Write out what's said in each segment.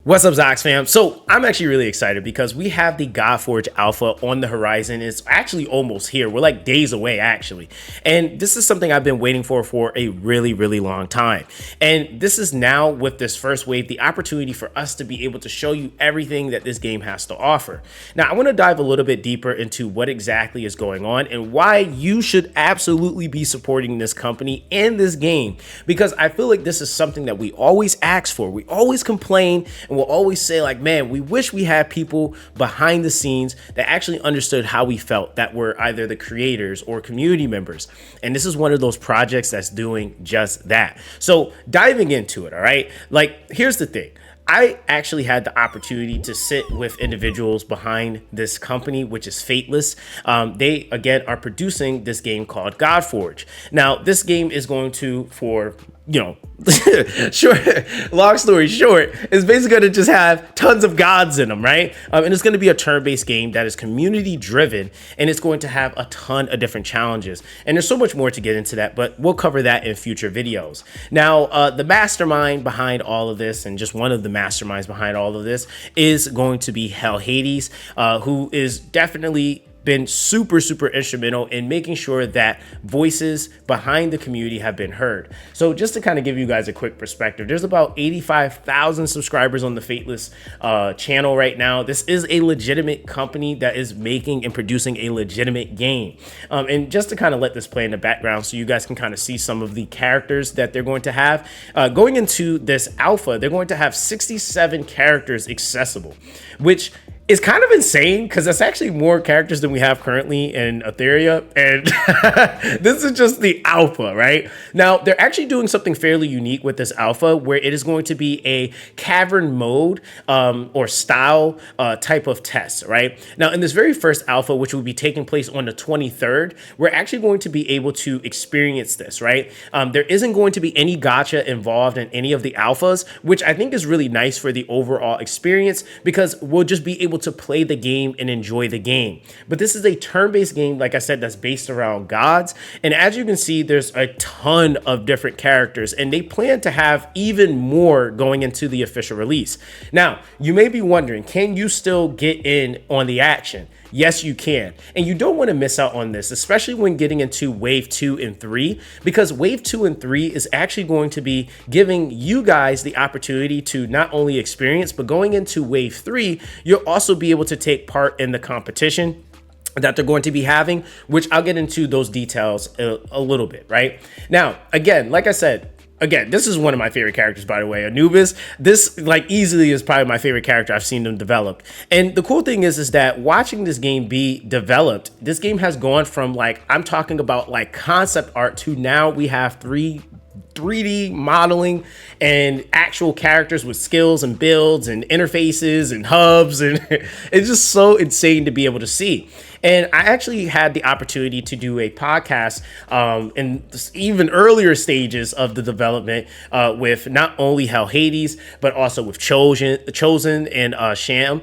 What's up, Zox fam? So I'm actually really excited because we have the GodForge Alpha on the horizon. It's actually almost here. We're like days away, actually. And this is something I've been waiting for a really, really long time. And this is now, with this first wave, the opportunity for us to be able to show you everything that this game has to offer. Now, I want to dive a little bit deeper into what exactly is going on and why you should absolutely be supporting this company and this game, because I feel like this is something that we always ask for. We always complain, and we'll always say like, man, we wish we had people behind the scenes that actually understood how we felt, that were either the creators or community members. And this is one of those projects that's doing just that. So diving into it, all right? Like, here's the thing. I actually had the opportunity to sit with individuals behind this company, which is Fateless. They, again, are producing this game called GodForge. Now, this game is going to, long story short, it's basically going to just have tons of gods in them, right? And it's going to be a turn-based game that is community driven, and it's going to have a ton of different challenges. And there's so much more to get into that, but we'll cover that in future videos. Now, the mastermind behind all of this, and just one of the masterminds behind all of this, is going to be Hell Hades, who is definitely been super instrumental in making sure that voices behind the community have been heard. So just to kind of give you guys a quick perspective, there's about 85,000 subscribers on the Fateless channel right now. This is a legitimate company that is making and producing a legitimate game. And just to kind of let this play in the background so you guys can kind of see some of the characters that they're going to have. Going into this alpha, they're going to have 67 characters accessible, which is kind of insane because that's actually more characters than we have currently in Etheria. And this is just the alpha, right? Now, they're actually doing something fairly unique with this alpha, where it is going to be a cavern mode or style type of test, right? Now, in this very first alpha, which will be taking place on the 23rd, we're actually going to be able to experience this, right? There isn't going to be any gacha involved in any of the alphas, which I think is really nice for the overall experience, because we'll just be able to play the game and enjoy the game. But this is a turn-based game, like I said, that's based around gods. And as you can see, there's a ton of different characters, and they plan to have even more going into the official release. Now, you may be wondering, can you still get in on the action? Yes, you can. And you don't want to miss out on this, especially when getting into wave 2 and 3, because wave 2 and 3 is actually going to be giving you guys the opportunity to not only experience, but going into wave 3, you'll also be able to take part in the competition that they're going to be having, which I'll get into those details a little bit, right? Now, again, like I said, this is one of my favorite characters, by the way, Anubis. This, like, easily is probably my favorite character I've seen them develop. And the cool thing is that watching this game be developed, this game has gone from, like, I'm talking about like concept art to now we have 3D modeling and actual characters with skills and builds and interfaces and hubs, and it's just so insane to be able to see. And I actually had the opportunity to do a podcast in even earlier stages of the development with not only Hell Hades, but also with Chosen and Sham,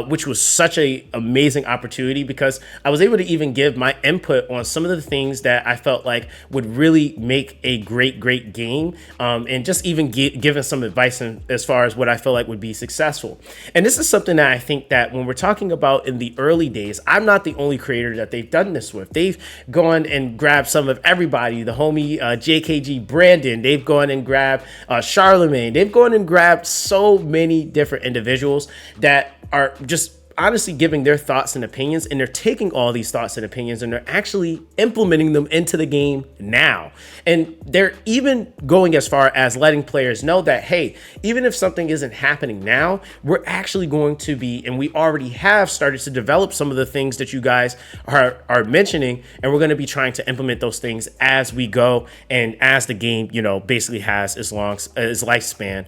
which was such a amazing opportunity, because I was able to even give my input on some of the things that I felt like would really make a great game, and just even giving some advice as far as what I feel like would be successful. And this is something that I think that when we're talking about in the early days, I'm not the only creator that they've done this with. They've gone and grabbed some of everybody, the homie JKG Brandon, they've gone and grabbed Charlemagne, they've gone and grabbed so many different individuals that are just honestly giving their thoughts and opinions, and they're taking all these thoughts and opinions and they're actually implementing them into the game now. And they're even going as far as letting players know that, hey, even if something isn't happening now, we're actually going to be, and we already have started to develop some of the things that you guys are mentioning, and we're going to be trying to implement those things as we go and as the game, basically has its lifespan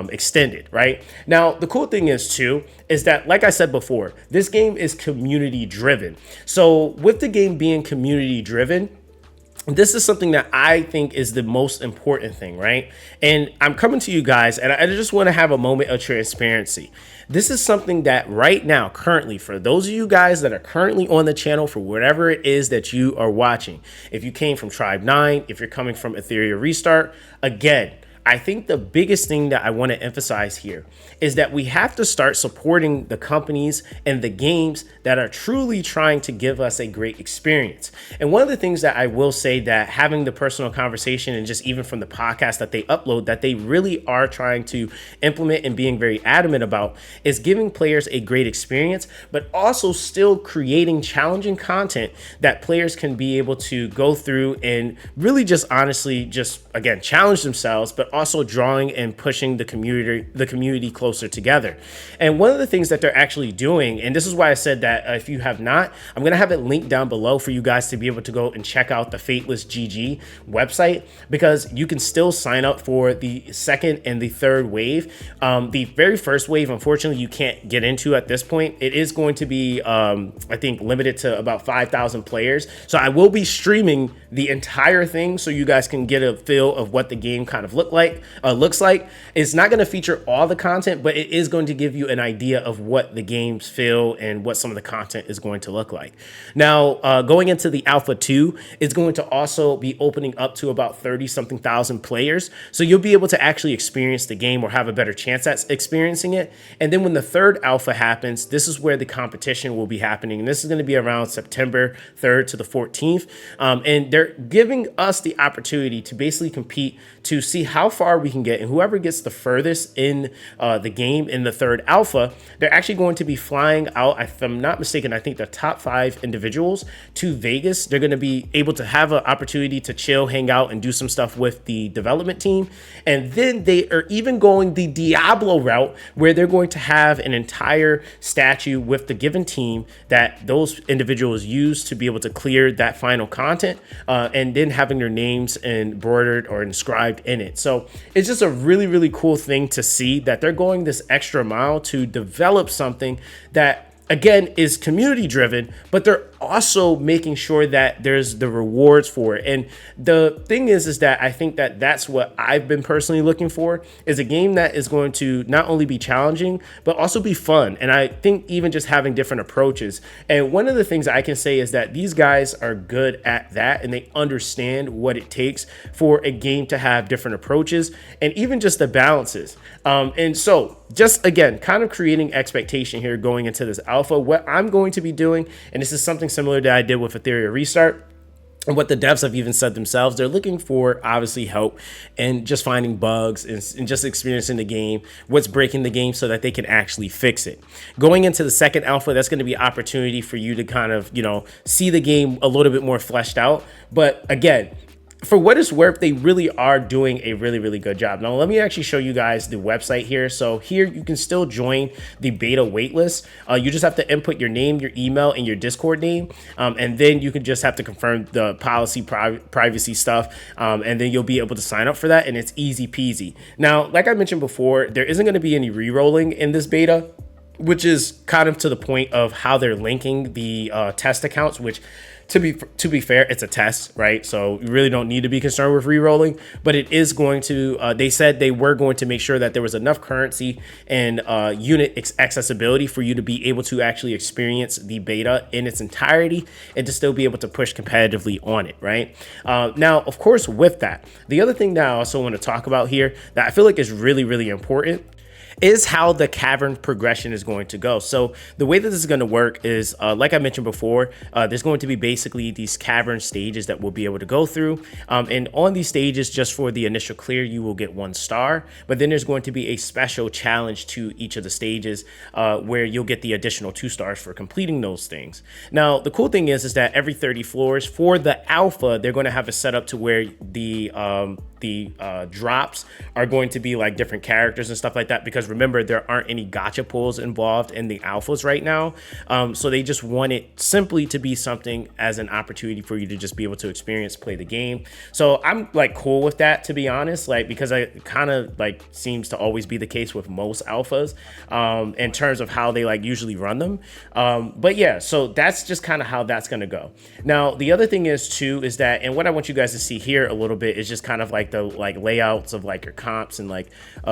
extended, right? Now, the cool thing is too, is that, like I said before, this game is community driven. So with the game being community driven, this is something that I think is the most important thing, right? And I'm coming to you guys, and I just want to have a moment of transparency. This is something that right now, currently, for those of you guys that are currently on the channel, for whatever it is that you are watching, if you came from Tribe 9, if you're coming from Etheria Restart, again, I think the biggest thing that I want to emphasize here is that we have to start supporting the companies and the games that are truly trying to give us a great experience. And one of the things that I will say, that having the personal conversation and just even from the podcast that they upload, that they really are trying to implement and being very adamant about, is giving players a great experience, but also still creating challenging content that players can be able to go through and really just honestly just again challenge themselves, but also drawing and pushing the community closer together. And one of the things that they're actually doing, and this is why I said that if you have not, I'm gonna have it linked down below for you guys to be able to go and check out the Fateless GG website, because you can still sign up for the second and the third wave. The very first wave, unfortunately, you can't get into at this point. It is going to be, I think, limited to about 5,000 players. So I will be streaming the entire thing so you guys can get a feel of what the game kind of looks like. It's not going to feature all the content, but it is going to give you an idea of what the games feel and what some of the content is going to look like. Now, going into the Alpha 2, it's going to also be opening up to about 30-something thousand players. So you'll be able to actually experience the game or have a better chance at experiencing it. And then when the third Alpha happens, this is where the competition will be happening. And this is going to be around September 3rd to the 14th. And they're giving us the opportunity to basically compete to see how far we can get. And whoever gets the furthest in the game in the third Alpha, they're actually going to be flying out, if I'm not mistaken, I think the top 5 individuals to Vegas. They're going to be able to have an opportunity to chill, hang out, and do some stuff with the development team. And then they are even going the Diablo route, where they're going to have an entire statue with the given team that those individuals use to be able to clear that final content, and then having their names embroidered or inscribed in it. So it's just a really, really cool thing to see that they're going this extra mile to develop something that, again, is community driven, but they're also making sure that there's the rewards for it. And the thing is that I think that that's what I've been personally looking for, is a game that is going to not only be challenging, but also be fun. And I think even just having different approaches. And one of the things I can say is that these guys are good at that, and they understand what it takes for a game to have different approaches and even just the balances. And so just again, kind of creating expectation here going into this alpha. What I'm going to be doing, and this is something similar that I did with Ethereum Restart, and what the devs have even said themselves, they're looking for obviously help and just finding bugs and just experiencing the game, what's breaking the game, so that they can actually fix it. Going into the second alpha, that's going to be an opportunity for you to kind of, see the game a little bit more fleshed out. But again, for what it's worth, they really are doing a really, really good job. Now, let me actually show you guys the website here. So here you can still join the beta waitlist. You just have to input your name, your email, and your Discord name. And then you can just have to confirm the policy privacy stuff. And then you'll be able to sign up for that. And it's easy peasy. Now, like I mentioned before, there isn't going to be any re-rolling in this beta, which is kind of to the point of how they're linking the test accounts, which to be fair, it's a test, right? So you really don't need to be concerned with re-rolling, but it is going to, they said they were going to make sure that there was enough currency and unit accessibility for you to be able to actually experience the beta in its entirety and to still be able to push competitively on it, right? Now, of course, with that, the other thing that I also want to talk about here that I feel like is really, really important is how the Cavern progression is going to go. So the way that this is going to work is, like I mentioned before, there's going to be basically these cavern stages that we'll be able to go through. And on these stages, just for the initial clear, you will get 1 star. But then there's going to be a special challenge to each of the stages where you'll get the additional 2 stars for completing those things. Now, the cool thing is that every 30 floors for the alpha, they're going to have it set up to where the drops are going to be like different characters and stuff like that, because remember, there aren't any gacha pulls involved in the alphas right now. So they just want it simply to be something as an opportunity for you to just be able to experience, play the game. So I'm like cool with that, to be honest, like, because I kind of like seems to always be the case with most alphas in terms of how they like usually run them. But yeah, so that's just kind of how that's going to go. Now, the other thing is too, is that, and what I want you guys to see here a little bit is just kind of like like the layouts of like your comps and like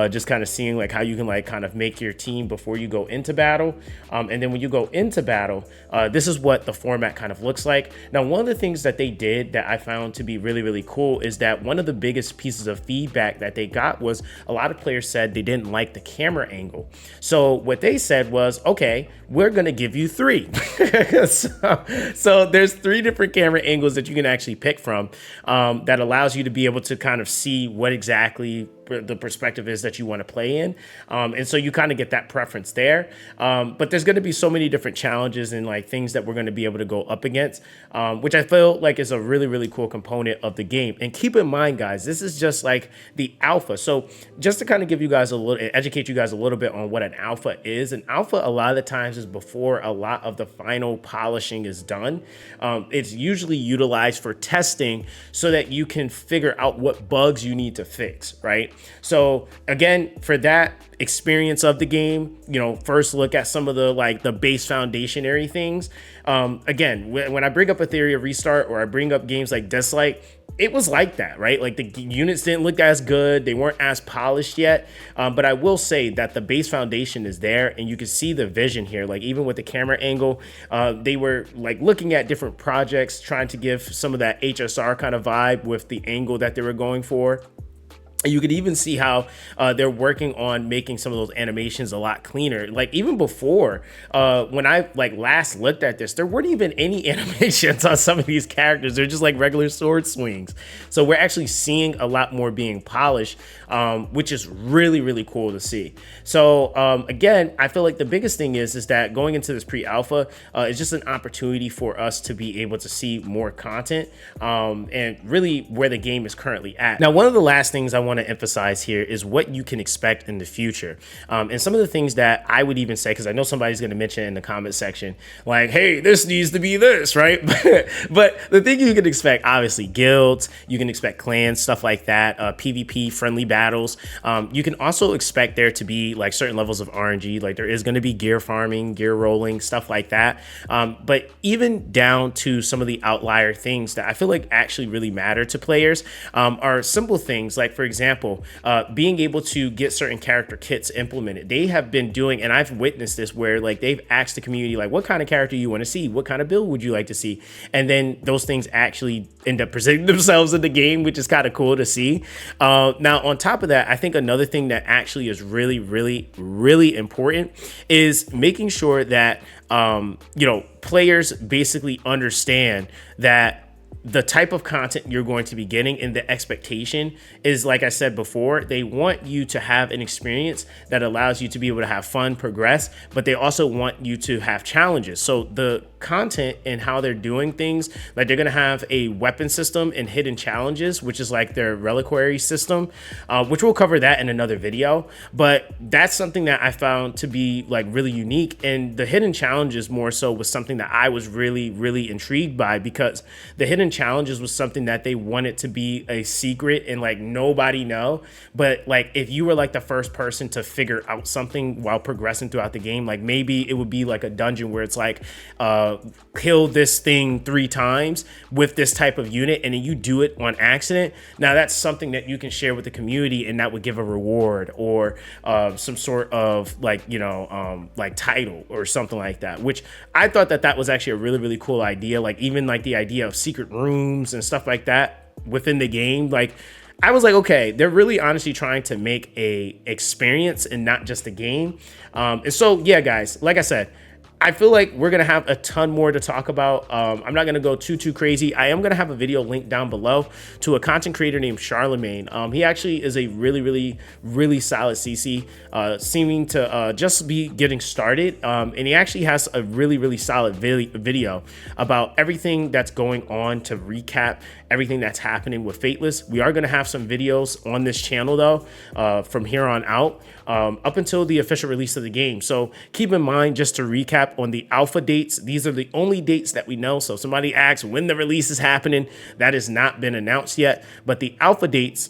just kind of seeing like how you can like kind of make your team before you go into battle. And then when you go into battle, this is what the format kind of looks like. Now, one of the things that they did that I found to be really, really cool is that one of the biggest pieces of feedback that they got was a lot of players said they didn't like the camera angle. So what they said was, okay, we're going to give you 3. So there's 3 different camera angles that you can actually pick from that allows you to be able to kind of see what exactly the perspective is that you want to play in. And so you kind of get that preference there. But there's going to be so many different challenges and like things that we're going to be able to go up against, which I feel like is a really, really cool component of the game. And keep in mind, guys, this is just like the alpha. So just to kind of give you guys a little, educate you guys a little bit on what an alpha is. An alpha a lot of the times is before a lot of the final polishing is done. It's usually utilized for testing so that you can figure out what bugs you need to fix, right? So again, for that experience of the game, you know, first look at some of the like the base foundationary things. Again, when I bring up a theory of restart or I bring up games like Dislike, it was like that, right? Like the units didn't look as good. They weren't as polished yet. But I will say that the base foundation is there and you can see the vision here. Like even with the camera angle, they were like looking at different projects, trying to give some of that HSR kind of vibe with the angle that they were going for. You could even see how they're working on making some of those animations a lot cleaner. Like even before, when I like last looked at this, there weren't even any animations on some of these characters. They're just like regular sword swings. So we're actually seeing a lot more being polished, which is really, really cool to see. So again, I feel like the biggest thing is that going into this pre-alpha is just an opportunity for us to be able to see more content and really where the game is currently at. Now, one of the last things I want to emphasize here is what you can expect in the future. And some of the things that I would even say, because I know somebody's going to mention in the comment section, like, hey, this needs to be this, right? But the thing you can expect, obviously, guilds, you can expect clans, stuff like that, PvP, friendly battles. You can also expect there to be like certain levels of RNG, like there is going to be gear farming, gear rolling, stuff like that. But even down to some of the outlier things that I feel like actually really matter to players are simple things like, for example, being able to get certain character kits implemented. They have been doing, and I've witnessed this, where like they've asked the community, like, what kind of character you want to see? What kind of build would you like to see? And then those things actually end up presenting themselves in the game, which is kind of cool to see. Now, on top of that, I think another thing that actually is really, really, really important is making sure that, you know, players basically understand that the type of content you're going to be getting and the expectation is, like I said before, they want you to have an experience that allows you to be able to have fun, progress, but they also want you to have challenges. So the content and how they're doing things, like they're going to have a weapon system and hidden challenges, which is like their reliquary system, which we'll cover that in another video. But that's something that I found to be like really unique. And the hidden challenges more so was something that I was really, really intrigued by, because the hidden challenges was something that they wanted to be a secret and like nobody know. But like if you were like the first person to figure out something while progressing throughout the game, like maybe it would be like a dungeon where it's like kill this thing 3 times with this type of unit, and then you do it on accident. Now that's something that you can share with the community, and that would give a reward or some sort of like, you know, like title or something like that, which I thought that that was actually a really, really cool idea. Like even like the idea of secret rooms and stuff like that within the game, like I was like, okay, they're really honestly trying to make a experience and not just a game. And so, yeah, guys, like I said, I feel like we're going to have a ton more to talk about. I'm not going to go too crazy. I am going to have a video linked down below to a content creator named Charlemagne. He actually is a really, really, really solid CC, seeming to just be getting started. And he actually has a really, really solid video about everything that's going on to recap everything that's happening with Fateless. We are going to have some videos on this channel, though, from here on out, up until the official release of the game. So keep in mind, just to recap on the alpha dates, these are the only dates that we know. So if somebody asks when the release is happening, that has not been announced yet, but the alpha dates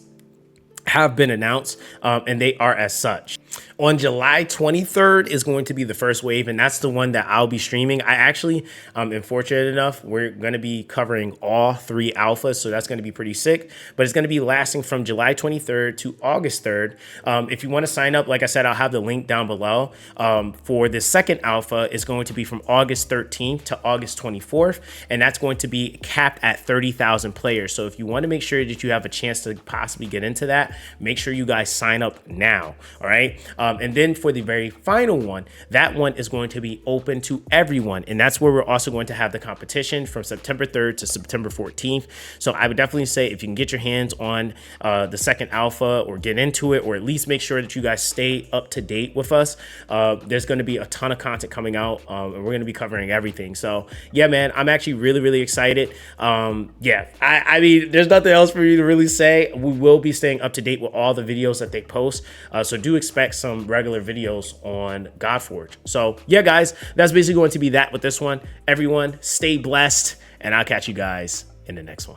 have been announced, and they are as such. On July 23rd is going to be the first wave, and that's the one that I'll be streaming. I actually am fortunate enough, we're going to be covering all 3 alphas, so that's going to be pretty sick. But it's going to be lasting from July 23rd to August 3rd. If you want to sign up, like I said, I'll have the link down below. For the second alpha, it's going to be from August 13th to August 24th, and that's going to be capped at 30,000 players. So if you want to make sure that you have a chance to possibly get into that, make sure you guys sign up now. All right. And then for the very final one, that one is going to be open to everyone. And that's where we're also going to have the competition from September 3rd to September 14th. So I would definitely say if you can get your hands on the second alpha or get into it, or at least make sure that you guys stay up to date with us. There's going to be a ton of content coming out, and we're going to be covering everything. So yeah, man, I'm actually really, really excited. Yeah, I mean, there's nothing else for me to really say. We will be staying up to date with all the videos that they post. So do expect some regular videos on GodForge. So yeah, guys, that's basically going to be that with this one. Everyone stay blessed, and I'll catch you guys in the next one.